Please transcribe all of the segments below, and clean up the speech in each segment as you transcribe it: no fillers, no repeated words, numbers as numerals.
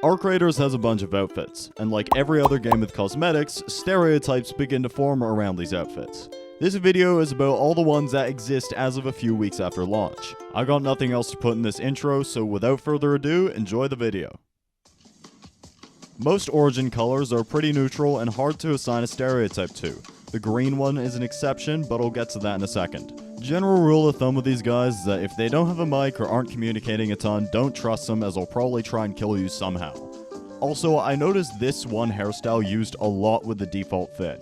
Arc Raiders has a bunch of outfits, and like every other game with cosmetics, stereotypes begin to form around these outfits. This video is about all the ones that exist as of a few weeks after launch. I got nothing else to put in this intro, so without further ado, enjoy the video. Most origin colors are pretty neutral and hard to assign a stereotype to. The green one is an exception, but I'll get to that in a second. General rule of thumb with these guys is that if they don't have a mic or aren't communicating a ton, don't trust them, as they'll probably try and kill you somehow. Also, I noticed this one hairstyle used a lot with the default fit.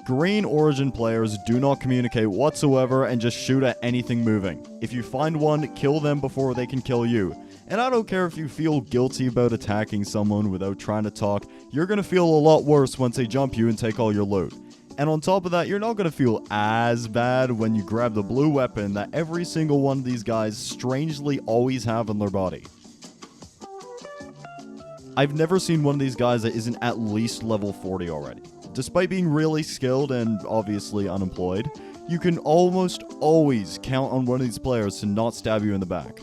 Green origin players do not communicate whatsoever and just shoot at anything moving. If you find one, kill them before they can kill you. And I don't care if you feel guilty about attacking someone without trying to talk, you're gonna feel a lot worse once they jump you and take all your loot. And on top of that, you're not gonna feel as bad when you grab the blue weapon that every single one of these guys strangely always have on their body. I've never seen one of these guys that isn't at least level 40 already. Despite being really skilled and obviously unemployed, you can almost always count on one of these players to not stab you in the back.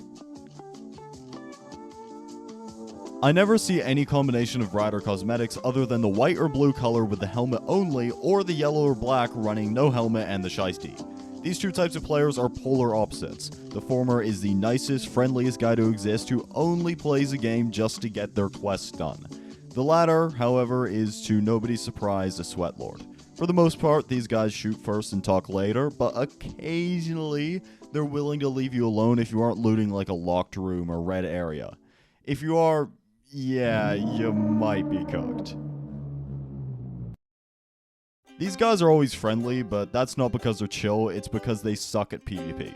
I never see any combination of rider cosmetics other than the white or blue color with the helmet only, or the yellow or black running no helmet and the shiesty. These two types of players are polar opposites. The former is the nicest, friendliest guy to exist who only plays a game just to get their quests done. The latter, however, is to nobody's surprise a sweatlord. For the most part, these guys shoot first and talk later, but occasionally they're willing to leave you alone if you aren't looting like a locked room or red area. If you are, yeah, you might be cooked. These guys are always friendly, but that's not because they're chill, it's because they suck at PvP.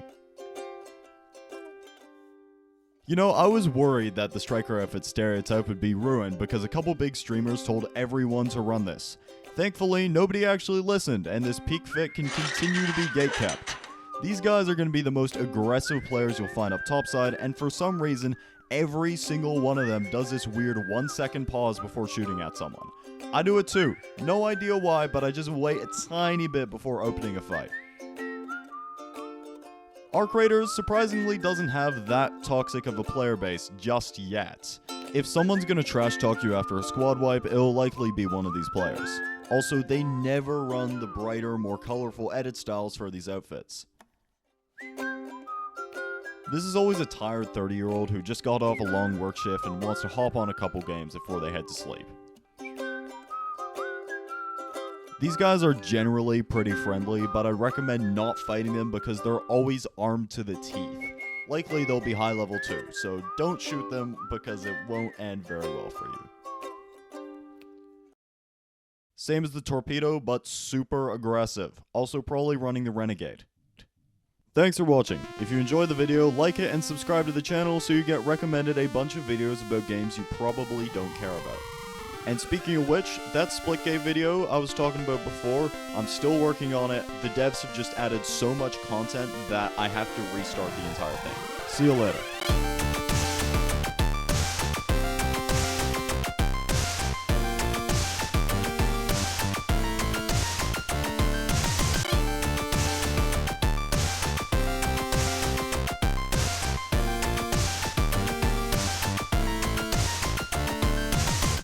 You know, I was worried that the striker outfit stereotype would be ruined because a couple big streamers told everyone to run this. Thankfully, nobody actually listened, and this peak fit can continue to be gatekept. These guys are going to be the most aggressive players you'll find up topside, and for some reason, every single one of them does this weird 1 second pause before shooting at someone. I do it too. No idea why, but I just wait a tiny bit before opening a fight. Arc Raiders surprisingly doesn't have that toxic of a player base just yet. If someone's gonna trash talk you after a squad wipe, it'll likely be one of these players. Also, they never run the brighter, more colorful edit styles for these outfits. This is always a tired 30-year-old who just got off a long work shift and wants to hop on a couple games before they head to sleep. These guys are generally pretty friendly, but I recommend not fighting them because they're always armed to the teeth. Likely they'll be high level too, so don't shoot them because it won't end very well for you. Same as the torpedo, but super aggressive. Also probably running the renegade. Thanks for watching. If you enjoyed the video, like it and subscribe to the channel so you get recommended a bunch of videos about games you probably don't care about. And speaking of which, that Splitgate video I was talking about before, I'm still working on it. The devs have just added so much content that I have to restart the entire thing. See you later.